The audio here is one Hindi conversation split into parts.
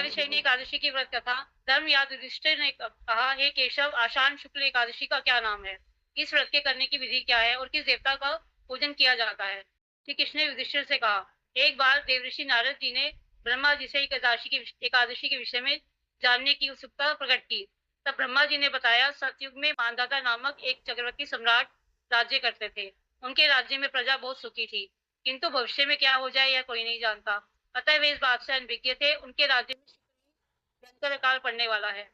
विषयनी एकादशी की व्रत कथा। धर्म याद युधिष्ठिर ने कहा, हे केशव, आषाढ़ शुक्ल एकादशी का क्या नाम है? इस व्रत के करने की विधि क्या है और किस देवता का पूजन किया जाता है? श्री कृष्ण ने युधिष्ठिर से कहा, एक बार देवऋषि नारद जी ने ब्रह्मा जी से एकादशी के विषय में जानने की उत्सुकता प्रकट की। तब ब्रह्मा जी ने बताया, सतयुग में मानदाता नामक एक चक्रवर्ती सम्राट राज्य करते थे। उनके राज्य में प्रजा बहुत सुखी थी, किंतु भविष्य में क्या हो जाए यह कोई नहीं जानता। अतः वे इस बात से अनभिज्ञ थे। उनके राज्य में भयंकर अकाल पड़ने वाला है।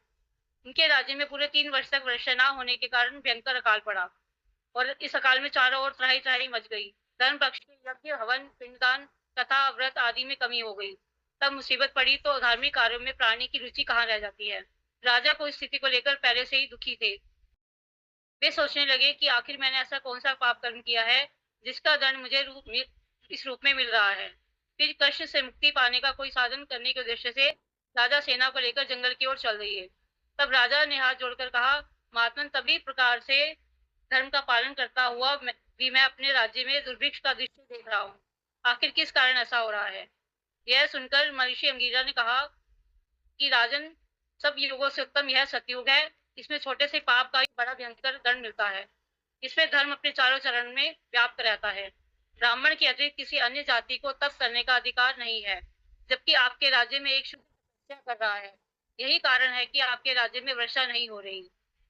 उनके राज्य में पूरे 3 वर्ष तक वर्षा न होने के कारण भयंकर अकाल पड़ा और इस अकाल में चारों ओर त्राही त्राही मच गई। धर्म पक्ष के यज्ञ, हवन, पिंडदान तथा व्रत आदि में कमी हो गई। तब मुसीबत पड़ी तो धार्मिक कार्यों में प्राणी की रुचि कहाँ रह जाती है। राजा को इस स्थिति को लेकर पहले से ही दुखी थे। वे सोचने लगे कि आखिर मैंने ऐसा कौन सा पाप कर्म किया है जिसका दंड मुझे इस रूप में मिल रहा है। फिर कष्ट से मुक्ति पाने का कोई साधन करने के उद्देश्य से राजा सेना को लेकर जंगल की ओर चल रही है। तब राजा ने हाथ जोड़कर कहा, महात्मन, तभी प्रकार से धर्म का पालन करता हुआ भी मैं अपने राज्य में दुर्भिक्ष का दृश्य देख रहा हूँ। आखिर किस कारण ऐसा हो रहा है? यह सुनकर महर्षि अंगीरा ने कहा कि राजन, सब युगों से उत्तम यह सतयुग है। इसमें छोटे से पाप का ही बड़ा भयंकर दंड मिलता है। इसमें धर्म अपने चारों चरण में व्याप्त रहता है। ब्राह्मण के अतिरिक्त किसी अन्य जाति को तप करने का अधिकार नहीं है, जबकि आपके राज्य में एक शुद्ध तपस्या कर रहा है। यही कारण है कि आपके राज्य में वर्षा नहीं हो रही।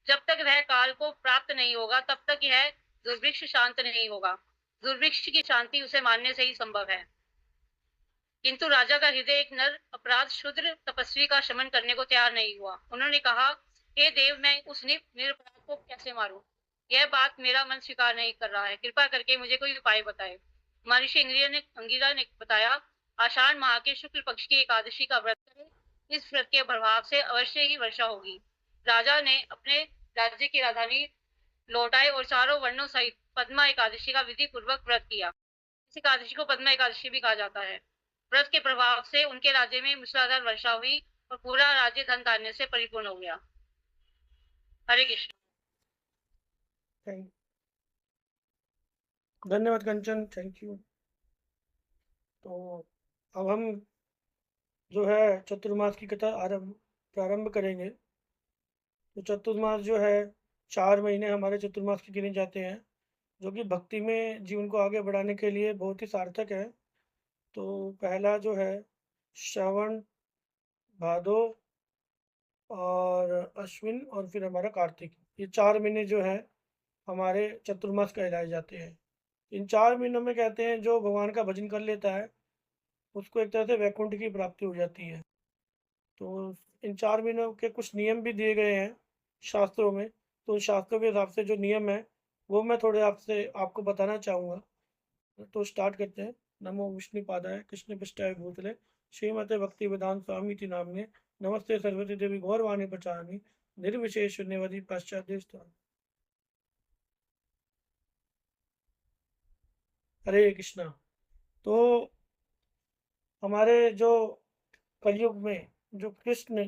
जब तक वह काल को प्राप्त नहीं होगा, तब तक यह दुर्भिक्ष शांत नहीं होगा। दुर्भिक्ष की शांति उसे मानने से ही संभव है। किंतु राजा का हृदय एक नर अपराध शूद्र तपस्वी का शमन करने को तैयार नहीं हुआ। उन्होंने कहा, हे देव, मैं उस निरपराध को कैसे मारूं? यह बात मेरा मन स्वीकार नहीं कर रहा है। कृपा करके मुझे कोई उपाय बताए। महर्षि अंगिरा ने बताया, आषाढ़ माह के शुक्ल पक्ष की एकादशी का व्रत करें। इस व्रत के प्रभाव से अवश्य ही वर्षा होगी। राजा ने अपने राज्य की राजधानी लौटाए और चारों वर्णों सहित पद्मा एकादशी का विधि पूर्वक व्रत किया। इस एकादशी को पद्मा एकादशी भी कहा जाता है। व्रत के प्रभाव से उनके राज्य में मूसलाधार वर्षा हुई और पूरा राज्य धन धान्य से परिपूर्ण हो गया। हरे कृष्ण। धन्यवाद कंचन, थैंक यू। तो अब हम जो है चतुर्मास की कथा प्रारंभ करेंगे। तो चतुर्मास जो है 4 महीने हमारे चतुर्मास के गिने जाते हैं, जो कि भक्ति में जीवन को आगे बढ़ाने के लिए बहुत ही सार्थक है। तो पहला जो है श्रावण, भादो और अश्विन और फिर हमारा कार्तिक, ये 4 महीने जो है हमारे चतुर्मास कहलाए जाते हैं। इन 4 महीनों में कहते हैं जो भगवान का भजन कर लेता है उसको एक तरह से वैकुंठ की प्राप्ति हो जाती है। तो इन 4 महीनों के कुछ नियम भी दिए गए हैं शास्त्रों में। तो उन शास्त्रों के हिसाब से जो नियम है वो मैं थोड़े आपसे आपको बताना चाहूँगा। तो स्टार्ट करते हैं। नमो विष्णुपादाय कृष्ण पृष्ठाय भूतले श्रीमते भक्ति वेदांत स्वामी इति नाम्ने नमस्ते सरस्वती देवी गौरवाणी प्रचारामि निर्विशेष शून्यवादी पाश्चात्य स्थान। हरे कृष्णा। तो हमारे जो कलयुग में जो कृष्ण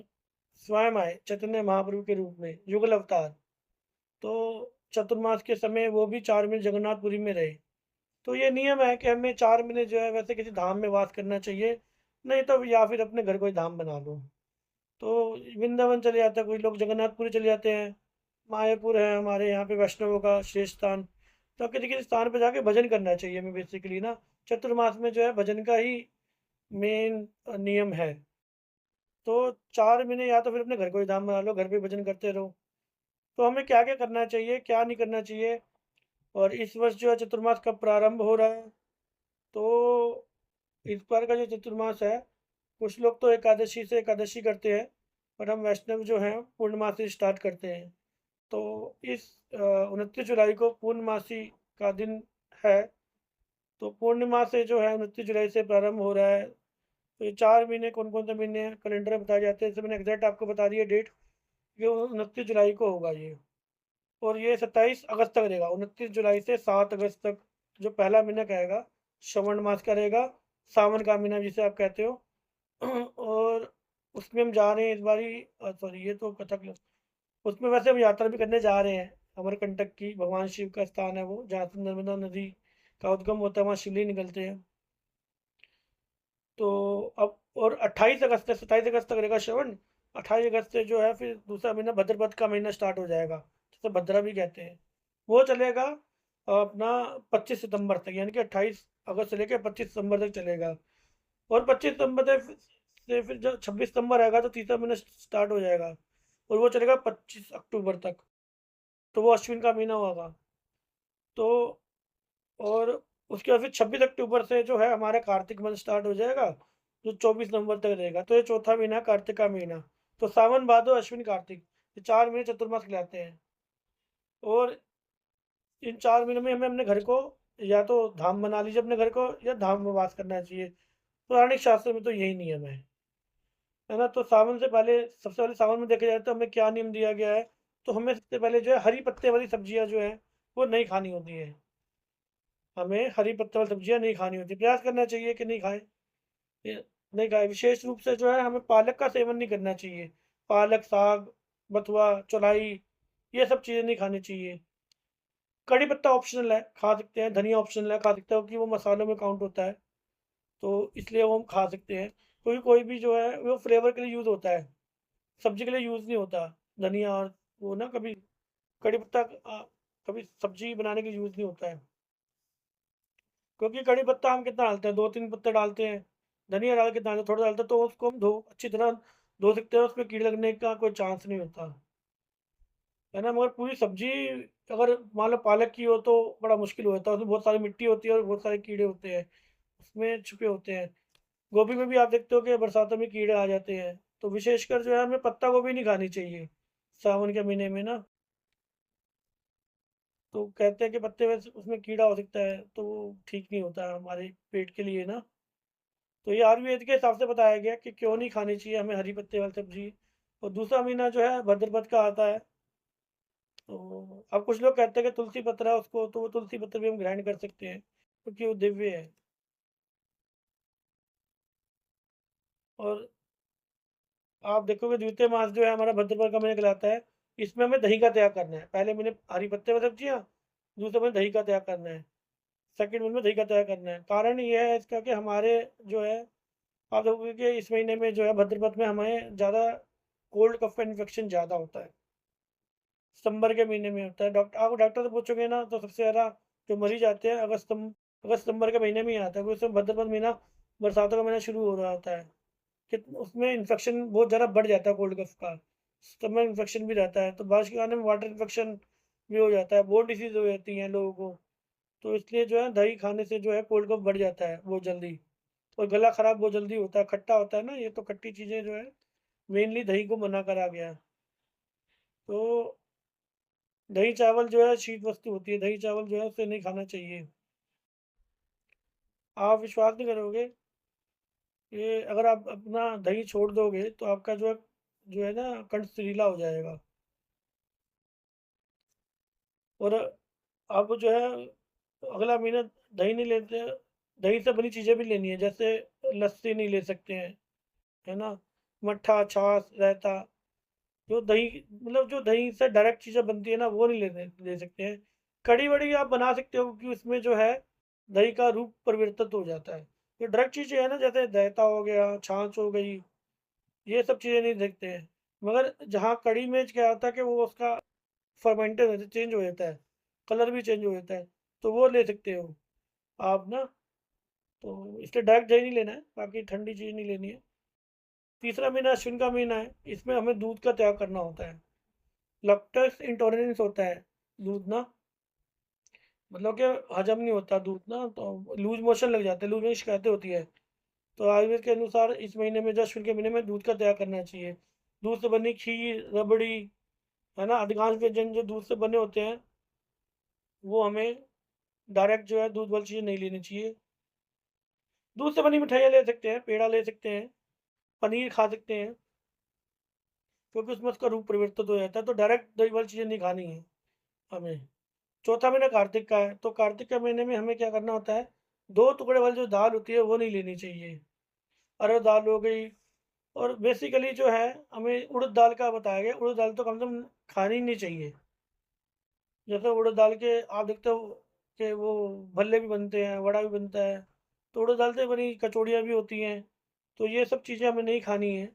स्वयं आए चैतन्य महाप्रभु के रूप में युगल अवतार, तो चतुर्मास के समय वो भी 4 महीने जगन्नाथपुरी में रहे। तो ये नियम है कि हमें 4 महीने जो है वैसे किसी धाम में वास करना चाहिए, नहीं तो या फिर अपने घर कोई धाम बना लो। तो वृंदावन चले जाते हैं, कोई लोग जगन्नाथपुरी चले जाते हैं, मायापुर है हमारे यहाँ पे वैष्णवों का श्रेष्ठ स्थान। तो किसी किसी स्थान पर जाके भजन करना चाहिए हमें बेसिकली ना। चतुर्मास में जो है भजन का ही मेन नियम है। तो 4 महीने या तो फिर अपने घर को ही धाम बना लो, घर पे भजन करते रहो। तो हमें क्या क्या करना चाहिए, क्या नहीं करना चाहिए, और इस वर्ष जो है चतुर्मास कब प्रारंभ हो रहा है? तो इस बार का जो चतुर्मास है, कुछ लोग तो एकादशी से एकादशी करते हैं, पर हम वैष्णव जो हैं पूर्णमासी से स्टार्ट करते हैं। तो इस 29 जुलाई को पूर्णमासी का दिन है। तो पूर्णिमा से जो है 29 जुलाई से प्रारंभ हो रहा है। तो ये 4 महीने कौन कौन से महीने हैं कैलेंडर में बताए जाते हैं। जैसे मैंने एग्जैक्ट आपको बता दिया डेट, ये 29 जुलाई को होगा ये, और ये 27 अगस्त तक रहेगा। 29 जुलाई से 7 अगस्त तक जो पहला महीना कहेगा श्रवण मास का रहेगा, सावन का महीना जिसे आप कहते हो। और उसमें हम जा रहे हैं इस बारी, सॉरी ये तो कथक, उसमें वैसे हम यात्रा भी करने जा रहे हैं। अमरकंटक की भगवान शिव का स्थान है वो, जहाँ से नर्मदा नदी का उद्गम होता है, वहाँ शिवलिंग निकलते हैं। तो अब और 28 अगस्त से 27 अगस्त तक रहेगा श्रवण। 28 अगस्त से जो है फिर दूसरा महीना भद्रपद का महीना स्टार्ट हो जाएगा, जिसे भद्रा भी कहते हैं। वो चलेगा अपना 25 सितंबर तक, यानी कि 28 अगस्त से लेकर 25 सितंबर तक चलेगा। और 25 सितंबर से फिर जब 26 सितंबर आएगा तो तीसरा महीना स्टार्ट हो जाएगा, और वो चलेगा 25 अक्टूबर तक। तो वो अश्विन का महीना होगा। तो और उसके बाद फिर 26 अक्टूबर से जो है हमारा कार्तिक मास स्टार्ट हो जाएगा, जो 24 नवंबर तक रहेगा। तो ये चौथा महीना है, कार्तिक का महीना। तो सावन भादो अश्विन कार्तिक, ये 4 महीने चतुर्मास कहलाते हैं। और इन 4 महीनों में हमें अपने घर को या तो धाम बना लीजिए अपने घर को, या धाम में वास करना चाहिए। पौराणिक शास्त्र में तो यही नियम है ना। तो सावन से पहले, सबसे पहले सावन में देखा जाए तो हमें क्या नियम दिया गया है। तो हमें सबसे पहले जो है हरी पत्ते वाली सब्जियां जो है वो नहीं खानी होती है। हमें हरी पत्ते वाली सब्जियां नहीं खानी होती, प्रयास करना चाहिए कि नहीं खाएं। ये नहीं खाएं। विशेष रूप से जो है हमें पालक का सेवन नहीं करना चाहिए। पालक, साग, बथुआ, चौलाई, ये सब चीज़ें नहीं खानी चाहिए। कड़ी पत्ता ऑप्शनल है, खा सकते हैं। धनिया ऑप्शनल है, खा सकते हो, कि वो मसालों में काउंट होता है, तो इसलिए वो हम खा सकते हैं। क्योंकि कोई भी जो है वो फ्लेवर के लिए यूज़ होता है, सब्जी के लिए यूज़ नहीं होता। धनिया और वो ना, कभी कड़ी पत्ता कभी सब्जी बनाने के लिए यूज़ नहीं होता है। क्योंकि कड़ी पत्ता हम कितना डालते हैं, 2-3 पत्ते डालते हैं। धनिया डाल के डालते, थोड़ा डालते हैं, तो उसको हम धो अच्छी तरह धो सकते हैं, उसमें कीड़े लगने का कोई चांस नहीं होता है ना। मगर पूरी सब्जी अगर मान लो पालक की हो तो बड़ा मुश्किल होता है, उसमें बहुत सारी मिट्टी होती है और बहुत सारे कीड़े होते हैं, उसमें छुपे होते हैं। गोभी में भी आप देखते हो कि बरसातों में कीड़े आ जाते हैं। तो विशेषकर जो है हमें पत्ता गोभी नहीं खानी चाहिए सावन के महीने में ना। तो कहते हैं कि पत्ते में उसमें कीड़ा हो सकता है, तो वो ठीक नहीं होता है हमारे पेट के लिए ना। तो ये आयुर्वेद के हिसाब से बताया गया कि क्यों नहीं खानी चाहिए हमें हरी पत्ते वाली सब्जी। और दूसरा महीना जो है भद्रपद का आता है। तो अब कुछ लोग कहते हैं कि तुलसी पत्र है उसको, तो वो तुलसी पत्र भी हम ग्रहण कर सकते हैं, क्योंकि वो दिव्य है। और आप देखोगे द्वितीय मास जो है हमारा भद्रपद का महीना कहलाता है। इसमें हमें दही का त्याग करना है। पहले महीने हरी पत्ते वाली सब्जियाँ, दूसरे महीने दही का त्याग करना है। सेकंड मंथ में दही का त्याग करना है। कारण ये है इसका कि हमारे जो है, आप देखोगे कि इस महीने में जो है भद्रपद में हमें ज़्यादा कोल्ड कफ का इन्फेक्शन ज़्यादा होता है। सितंबर के महीने में होता है। आप डॉक्टर से पूछोगे ना तो सबसे ज़्यादा जो मरीज आते हैं अगस्त सितंबर के महीने में ही आता है, क्योंकि उसमें भद्रपद महीना बरसातों का महीना शुरू हो रहा होता है। कि उसमें इन्फेक्शन बहुत ज़्यादा बढ़ जाता है कोल्ड कफ का। स्टमक इन्फेक्शन भी रहता है, तो बारिश के आने में वाटर इन्फेक्शन भी हो जाता है, बोन डिसीज हो जाती है लोगों को। तो इसलिए जो है दही खाने से जो है कोल्ड कफ बढ़ जाता है बहुत जल्दी। और गला खराब बहुत जल्दी होता है, खट्टा होता है ना ये, तो खट्टी चीज़ें जो है मेनली दही को मना करा गया है। तो दही चावल जो है शीत वस्तु होती है, दही चावल जो है उसे नहीं खाना चाहिए। आप विश्वास नहीं करोगे कि अगर आप अपना दही छोड़ दोगे तो आपका जो है ना कंठ सरीला हो जाएगा। और आप जो है अगला महीना दही नहीं लेते, दही से बनी चीज़ें भी लेनी है, जैसे लस्सी नहीं ले सकते हैं, है ना। मट्ठा, छाछ, रायता, जो दही, मतलब जो दही से डायरेक्ट चीज़ें बनती है ना वो नहीं ले सकते हैं। कड़ी वड़ी आप बना सकते हो, क्योंकि उसमें जो है दही का रूप परिवर्तित हो जाता है। जो डायरेक्ट चीज़ें है ना, जैसे रायता हो गया, छाछ हो गई, ये सब चीज़ें नहीं देखते हैं। मगर जहाँ कड़ी में क्या होता है कि वो उसका फर्मेंटेड होता है, चेंज हो जाता है, कलर भी चेंज हो जाता है, तो वो ले सकते हो आप ना। तो इसलिए डायरेक्ट दही नहीं लेना है, बाकी ठंडी चीज़ नहीं लेनी है। तीसरा महीना अश्विन का महीना है, इसमें हमें दूध का त्याग करना होता है। लैक्टोज इंटॉलरेंस होता है दूध ना, मतलब कि हजम नहीं होता दूध ना, तो लूज मोशन लग जाते हैं, लूज मोशन शिकायतें होती है। तो आयुर्वेद के अनुसार इस महीने में, जो अश्विन के महीने में दूध का त्याग करना चाहिए। दूध से बनी खीर, रबड़ी, है ना, अधिकांश व्यंजन जो दूध से बने होते हैं वो हमें डायरेक्ट जो है दूध वाली चीज़ें नहीं लेनी चाहिए। दूध से बनी मिठाइयाँ ले सकते हैं, पेड़ा ले सकते हैं, पनीर खा सकते हैं, क्योंकि उसमें उसका रूप परिवर्तित हो जाता है। तो डायरेक्ट दही वाली चीज़ें नहीं खानी है हमें। चौथा महीना कार्तिक का है, तो कार्तिक के महीने में हमें क्या करना होता है, 2 टुकड़े वाली जो दाल होती है वो नहीं लेनी चाहिए। अरहर दाल हो गई। और बेसिकली जो है हमें उड़द दाल का बताया गया, उड़द दाल तो कम से कम खानी ही नहीं चाहिए। जैसे उड़द दाल के आप देखते हो कि वो भल्ले भी बनते हैं, वड़ा भी बनता है, तो उड़द दाल से बनी कचौड़ियाँ भी होती हैं, तो ये सब चीज़ें हमें नहीं खानी है।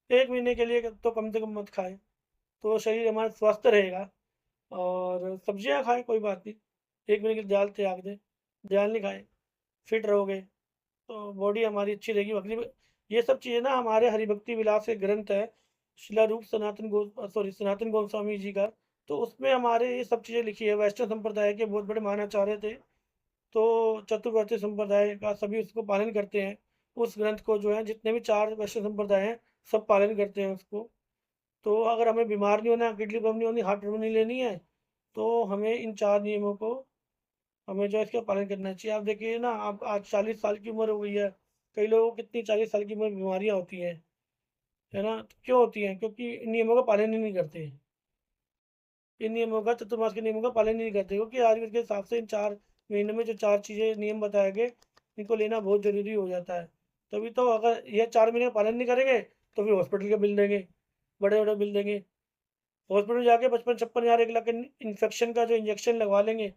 1 महीने के लिए तो कम से कम मत खाएँ, तो शरीर हमारा स्वस्थ रहेगा। और सब्जियाँ खाएँ, कोई बात नहीं, 1 महीने के लिए दाल त्याग दें, दाल नहीं खाएँ, फिट रहोगे, तो बॉडी हमारी अच्छी रहेगी। भक्ति ये सब चीज़ें ना हमारे हरिभक्ति विलास एक ग्रंथ है, शिलारूप सनातन गोस्वामी जी का, तो उसमें हमारे ये सब चीज़ें लिखी है। वैष्णव संप्रदाय के बहुत बड़े महानाचार्य थे, तो चतुर्वर्ती संप्रदाय का सभी उसको पालन करते हैं। उस ग्रंथ को जो है जितने भी 4 वैष्णव संप्रदाय हैं, सब पालन करते हैं उसको। तो अगर हमें बीमार नहीं होना, किडनी प्रॉब्लम नहीं होनी, हार्ट प्रॉब्लम नहीं लेनी है, तो हमें इन 4 नियमों को हमें जो है इसका पालन करना चाहिए। आप देखिए ना, आप आज 40 साल की उम्र हो गई है, कई लोगों को कितनी 40 साल की उम्र में बीमारियाँ होती हैं, है ना? तो क्यों होती हैं? क्योंकि इन नियमों का पालन ही नहीं करते हैं। इन नियमों का, चतुर्मास के नियमों का पालन नहीं करते, क्योंकि आयुर्वेद के हिसाब से इन 4 महीनों में जो 4 चीज़ें नियम बताए गए, इनको लेना बहुत ज़रूरी हो जाता है। तभी तो अगर ये 4 महीने का पालन नहीं करेंगे, तो फिर हॉस्पिटल के बिल देंगे, बड़े-बड़े बिल देंगे। हॉस्पिटल में जाके 55-56 हज़ार 1 लाख इन्फेक्शन का जो इंजेक्शन लगवा लेंगे,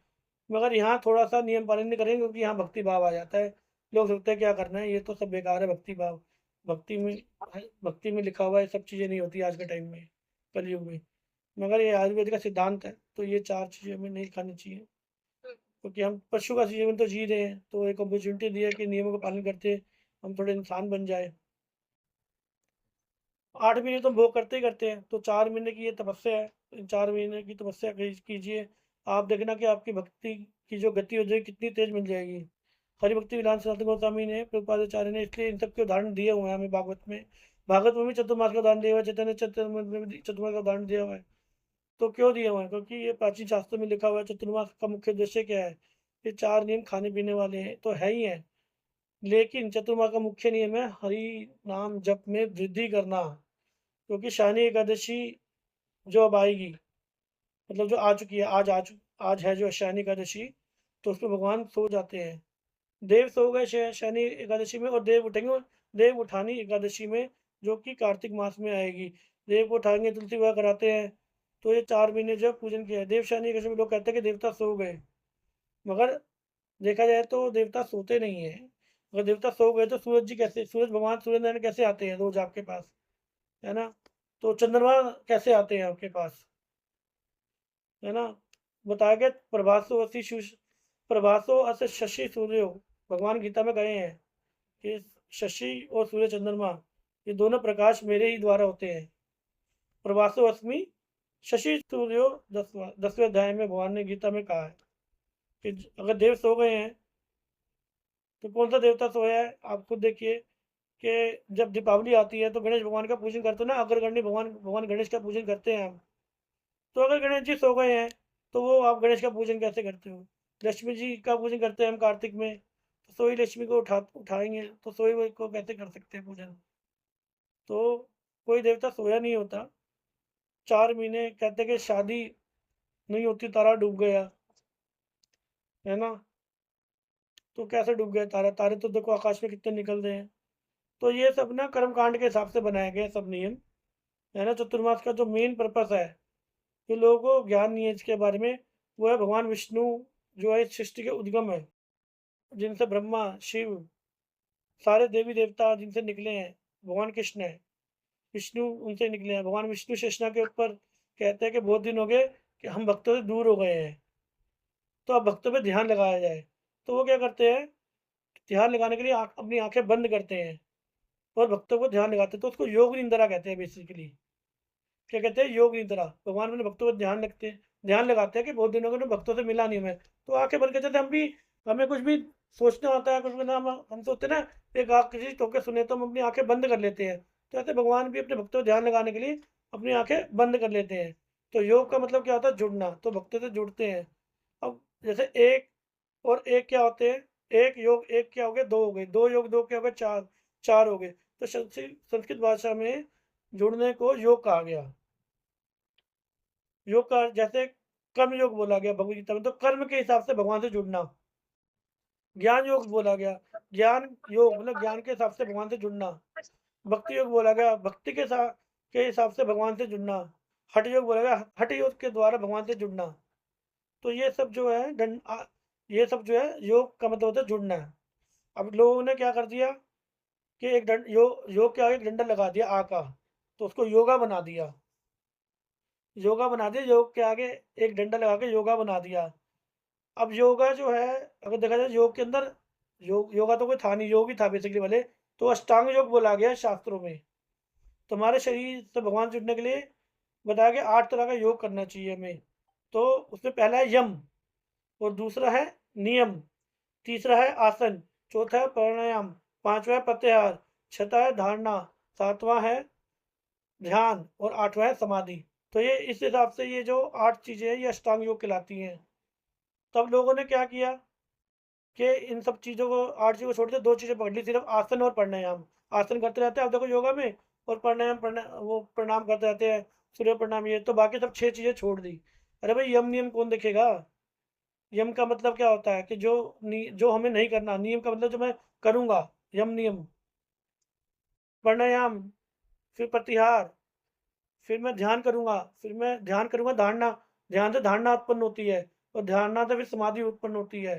मगर यहाँ थोड़ा-सा नियम पालन नहीं करेंगे, क्योंकि यहाँ भक्ति भाव आ जाता है। लोग सोचते हैं क्या करना है, ये तो सब बेकार है भक्ति भाव। भक्ति में भक्ति में लिखा हुआ है, सब चीज़ें नहीं होती आज के टाइम में, कलयुग में। मगर ये आयुर्वेद का सिद्धांत है, तो ये 4 चीज़ें हमें नहीं खानी चाहिए, क्योंकि हम पशु का जीवन तो जी रहे हैं, तो एक अपॉर्चुनिटी दी है कि नियमों का पालन करते हम थोड़े इंसान बन जाए। 8 महीने तो भोग करते ही करते हैं, तो 4 महीने की ये तपस्या है, इन 4 महीने की तपस्या कीजिए। आप देखना कि आपकी भक्ति की जो गति हो जाएगी, कितनी तेज मिल जाएगी। हरिभक्ति विलास सनातन गोस्वामी ने, प्रभुपादाचार्य ने इसलिए इन सब के उदाहरण दिए हुए हैं हमें भागवत में। भागवत में भी चतुर्मास का उदाहरण दिया हुआ है, चैतन्य चरितामृत में भी चतुर्मास का उदाहरण दिया हुआ है। तो क्यों दिया हुआ है? क्योंकि ये प्राचीन शास्त्रों में लिखा हुआ है। चतुर्मास का मुख्य उद्देश्य क्या है? ये 4 नियम खाने पीने वाले हैं, तो है ही हैं, लेकिन चतुर्मास का मुख्य नियम है हरि नाम जप में वृद्धि करना। क्योंकि शयनी एकादशी जो अब आएगी, मतलब जो आ चुकी है, आज है जो शयनी एकादशी, तो उसमें भगवान सो जाते हैं। देव सो गए शयनी एकादशी में, और देव उठेंगे देव उठानी एकादशी में, जो कि कार्तिक मास में आएगी। देव को उठाएंगे, तुलसी विवाह कराते हैं। तो ये 4 महीने जो पूजन किया है। देव शयनी एकादशी में लोग कहते हैं कि देवता सो गए, मगर देखा जाए तो देवता सोते नहीं है। अगर देवता सो गए तो सूरज भगवान सूर्य नारायण कैसे आते हैं रोज आपके पास, है ना? तो चंद्रमा कैसे आते हैं आपके पास, है ना? बताया गया प्रभासो अस शशि सूर्यो, भगवान गीता में कहे हैं कि शशि और सूर्य चंद्रमा, ये दोनों प्रकाश मेरे ही द्वारा होते हैं। प्रभासो अस्मि शशि सूर्यो, 10वें अध्याय में भगवान ने गीता में कहा है कि अगर देव सो गए हैं, तो कौन सा देवता सोया है? आप खुद देखिए कि जब दीपावली आती है तो गणेश भगवान का पूजन करते हैं ना, अग्रगण्य भगवान गणेश का पूजन करते हैं हम। तो अगर गणेश जी सो गए हैं, तो वो आप गणेश का पूजन कैसे करते हो? लक्ष्मी जी का पूजन करते हैं हम कार्तिक में, तो सोई लक्ष्मी को उठाएंगे, तो सोई हुए को कैसे कर सकते हैं पूजन? तो कोई देवता सोया नहीं होता। 4 महीने कहते हैं कि शादी नहीं होती, तारा डूब गया, है ना? तो कैसे डूब गया तारा? तारे तो देखो आकाश में कितने निकल रहे हैं। तो ये सब ना कर्म कांड के हिसाब से बनाए गए सब नियम, है ना? चतुर्मास का जो मेन पर्पस है, जो लोगों को ज्ञान नहीं है इसके बारे में, वो है भगवान विष्णु जो है इस सृष्टि के उद्गम है, जिनसे ब्रह्मा शिव सारे देवी देवता जिनसे निकले हैं, भगवान कृष्ण है, विष्णु उनसे निकले हैं। भगवान विष्णु शेषनाग के ऊपर कहते हैं कि बहुत दिन हो गए कि हम भक्तों से दूर हो गए हैं, तो अब भक्तों पे ध्यान लगाया जाए। तो वो क्या करते हैं? ध्यान लगाने के लिए अपनी आंखें बंद करते हैं और भक्तों को ध्यान लगाते हैं, तो उसको योग निंद्रा कहते हैं बेसिकली। क्या कहते हैं? योग निद्रा। भगवान अपने भक्तों पर ध्यान लगाते हैं कि बहुत दिनों के भक्तों से मिला नहीं मैं, तो आंखें बंद करते थे हम भी। हमें कुछ भी सोचना होता है, कुछ भी ना, हम सोचते हैं ना, एक आँख किसी टोके सुने तो हम अपनी आंखें बंद कर लेते हैं। तो ऐसे भगवान भी अपने भक्तों पर ध्यान लगाने के लिए अपनी आंखें बंद कर लेते हैं। तो योग का मतलब क्या होता है? जुड़ना। तो भक्तों से जुड़ते हैं। अब जैसे एक और एक क्या होते हैं? एक योग एक क्या हो गए? दो हो गए, दो योग दो क्या हो गए? चार, चार हो गए। तो संस्कृत भाषा में जुड़ने को योग कहा गया। योग का जैसे कर्म योग बोला गया भगवद गीता में, तो कर्म के हिसाब से भगवान से जुड़ना। ज्ञान योग बोला गया, ज्ञान योग मतलब ज्ञान के हिसाब से भगवान से जुड़ना। भक्ति योग बोला गया, भक्ति के हिसाब से भगवान से जुड़ना। हठ योग बोला गया, हठ योग के द्वारा भगवान से जुड़ना। तो ये सब जो है ये सब जो है योग का मतलब होता है जुड़ना है। अब लोगों ने क्या कर दिया कि एक योग के आगे एक डंडा लगा दिया आ का, तो उसको योगा बना दिया। योगा बना दिया, योग के आगे एक डंडा लगा के योगा बना दिया। अब योगा जो है, अगर देखा जाए योग के अंदर, योगा तो कोई था नहीं, योग ही था बेसिकली भले, तो अष्टांग योग बोला गया है शास्त्रों में। तुम्हारे शरीर से भगवान जुड़ने के लिए बताया गया 8 तरह का योग करना चाहिए हमें। तो उसमें पहला है यम, और दूसरा है नियम, तीसरा है आसन, चौथा है प्राणायाम, पांचवा है प्रत्याहार, छठा है धारणा, सातवां है ध्यान, और आठवां है समाधि। तो ये इस हिसाब से ये जो 8 चीजें हैं ये अष्टांग योग कहलाती हैं। तब लोगों ने क्या किया कि इन सब चीज़ों को, 8 चीज़ों को छोड़ के 2 चीज़ें पकड़ ली, सिर्फ आसन और प्राणायाम। आसन करते रहते हैं आप देखो योगा में, और वो प्रणाम करते रहते हैं, सूर्य प्रणाम, ये तो बाकी सब 6 चीज़ें छोड़ दी। अरे भाई यम नियम कौन देखेगा? यम का मतलब क्या होता है कि जो हमें नहीं करना, नियम का मतलब जो मैं करूँगा, यम नियम। प्राणायाम, फिर प्रत्याहार, फिर मैं ध्यान करूँगा, फिर मैं ध्यान करूँगा धारणा, ध्यान से धारणा उत्पन्न होती है, और धारणा से फिर समाधि उत्पन्न होती है।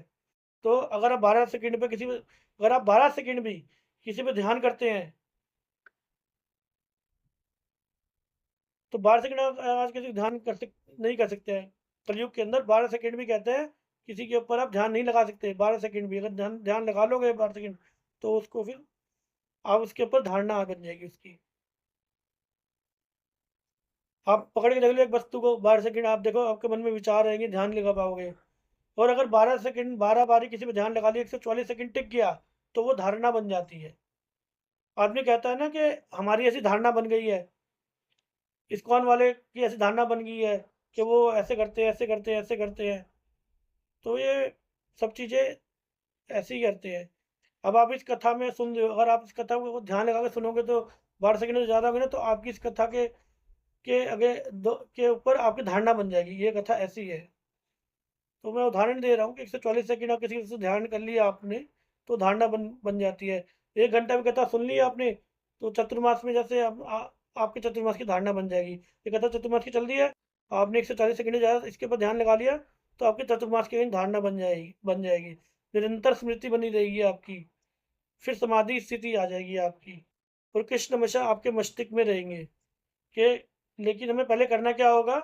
तो अगर आप 12 सेकंड पे अगर आप 12 सेकंड भी किसी पे ध्यान करते हैं, तो 12 सेकंड आप आज किसी ध्यान नहीं कर सकते हैं। कलयुग के अंदर 12 सेकंड भी कहते हैं, किसी के ऊपर आप ध्यान नहीं लगा सकते। 12 सेकंड भी अगर ध्यान ध्यान लगा लोगे 12 सेकंड, तो उसको फिर आप उसके ऊपर धारणा बन जाएगी उसकी। आप पकड़ के देख लो एक वस्तु को 12 सेकंड, आप देखो आपके मन में विचार रहेंगे, ध्यान लगा पाओगे। और अगर 12 सेकंड 12 बारी किसी पे ध्यान लगा लिया, 144 सेकंड टिक गया, तो वो धारणा बन जाती है। आदमी कहता है ना कि हमारी ऐसी धारणा बन गई है, इस्कॉन वाले की ऐसी धारणा बन गई है कि वो ऐसे करते हैं, ऐसे करते हैं, ऐसे करते हैं। तो ये सब चीज़ें ऐसे ही करते हैं। अब आप इस कथा में सुन रहे हो, अगर आप इस कथा को ध्यान लगा के सुनोगे तो 12 सेकंड से ज़्यादा होगे ना, तो आपकी इस कथा के आगे दो के ऊपर आपकी धारणा बन जाएगी, ये कथा ऐसी है। तो मैं उदाहरण दे रहा हूँ कि 144 सेकंड आप किसी से ध्यान कर लिया आपने, तो धारणा बन जाती है। 1 घंटा भी कथा सुन लिया आपने, तो चतुर्मास में जैसे आपके चतुर्मास की धारणा बन जाएगी। ये कथा चतुर्मास की चल रही है, आपने 140 सेकंड से ज़्यादा इसके ऊपर ध्यान लगा लिया, तो आपके चतुर्मास की धारणा बन जाएगी। निरंतर स्मृति बनी रहेगी आपकी, फिर समाधि स्थिति आ जाएगी आपकी, और कृष्ण हमेशा आपके मस्तिष्क में रहेंगे। कि लेकिन हमें पहले करना क्या होगा,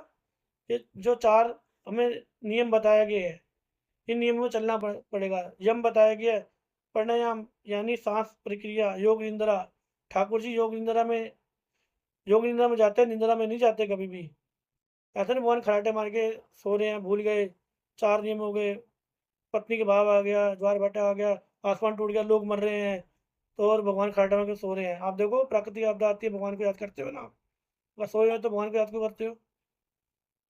ये जो 4 हमें नियम बताया गया है, इन नियमों में चलना पड़ेगा। यम बताया गया है, प्राणायाम यानी सांस प्रक्रिया, योग निंद्रा। ठाकुर जी योग निंद्रा में जाते हैं, निंद्रा में नहीं जाते कभी भी। ऐसा नहीं भगवान खराटे मार के सो रहे हैं, भूल गए, 4 नियम हो गए, पत्नी के भाव आ गया, ज्वार भाटा आ गया, आसमान टूट गया, लोग मर रहे हैं, तो और भगवान खराटे मार के सो रहे हैं। आप देखो प्राकृतिक आपदा आती है, भगवान को याद करते हो ना? अगर सोए हो तो भगवान को याद क्यों करते हो?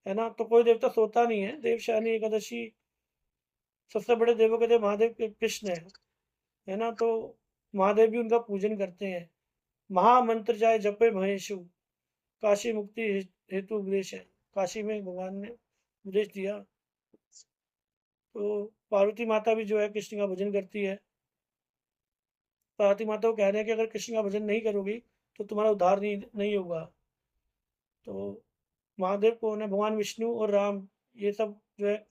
है ना? तो कोई देवता सोता नहीं है। देवशयनी एकादशी, सबसे बड़े देवों के देव महादेव के कृष्ण है ना? तो महादेव भी उनका पूजन करते हैं। महामंत्र चाहे जपे महेशु, काशी मुक्ति हेतु उपदेश है। काशी में भगवान ने उपदेश दिया। तो पार्वती माता भी जो है कृष्ण का भजन करती है। पार्वती माता को कह रहे हैं कि अगर कृष्ण का भजन नहीं करोगी तो तुम्हारा उद्धार नहीं होगा। तो महादेव को ने भगवान विष्णु और राम, ये सब जो है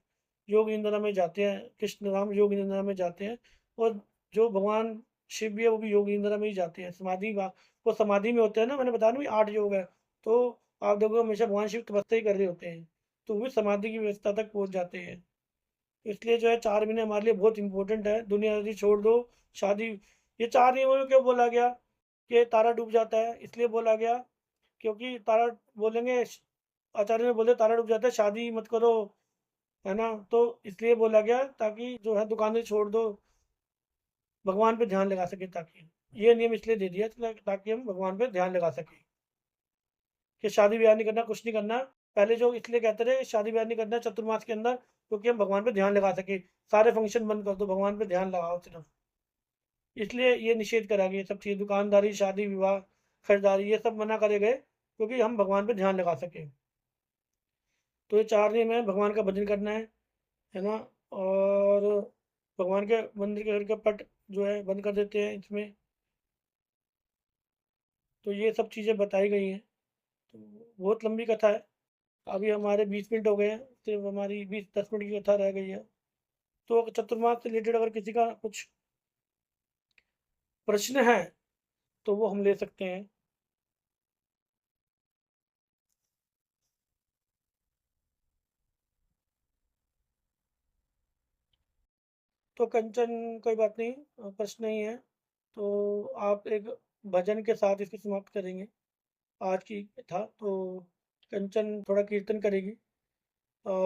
योग निंद्रा में जाते हैं। कृष्ण राम योग निंद्रा में जाते हैं, और जो भगवान शिव भी है वो भी योग निंद्रा में ही जाते हैं। वो समाधि में होते हैं ना, मैंने बताया ना भी 8 योग है। तो आप देखो हमेशा भगवान शिव तपस्या ही कर रहे होते हैं, तो वो भी समाधि की व्यवस्था तक पहुंच जाते हैं। इसलिए जो है 4 महीने हमारे लिए बहुत इंपॉर्टेंट है। दुनियादारी छोड़ दो, शादी, ये 4 नियमों में क्यों बोला गया कि तारा डूब जाता है? इसलिए बोला गया क्योंकि तारा बोलेंगे, आचार्य ने बोले तारा डूब जाता है, शादी मत करो, है ना? तो इसलिए बोला गया ताकि जो है दुकानें छोड़ दो, भगवान पे ध्यान लगा सके। ताकि ये नियम इसलिए दे दिया ताकि हम भगवान पे ध्यान लगा सके, कि शादी ब्याह नहीं करना, कुछ नहीं करना। पहले जो इसलिए कहते थे शादी ब्याह नहीं करना चतुर्मास के अंदर, क्योंकि हम भगवान पे ध्यान लगा सके। सारे फंक्शन बंद कर दो, भगवान पे ध्यान लगाओ सिर्फ। इसलिए ये निषेध करा गया, सब चीज़, दुकानदारी, शादी विवाह, खरीदारी, ये सब मना करे गए, क्योंकि हम भगवान पे ध्यान लगा सके। तो ये 4 नियम है, भगवान का भजन करना है ना? और भगवान के मंदिर के घर का पट जो है बंद कर देते हैं इसमें। तो ये सब चीज़ें बताई गई हैं। तो बहुत लंबी कथा है। अभी हमारे 20 मिनट हो गए हैं, सिर्फ हमारी 20-10 मिनट की कथा रह गई है। तो चतुर्मास से रिलेटेड अगर किसी का कुछ प्रश्न है तो वो हम ले सकते हैं। तो कंचन, कोई बात नहीं, प्रश्न नहीं है, तो आप एक भजन के साथ इसको समाप्त करेंगे। आज की था तो कंचन थोड़ा कीर्तन करेगी।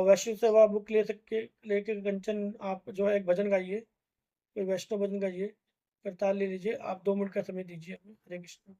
वैष्णव सेवा बुक लेके कंचन आप जो है एक भजन गाइए, कोई वैष्णव भजन गाइए, करताल ले लीजिए। आप 2 मिनट का समय दीजिए हमें। हरे कृष्ण।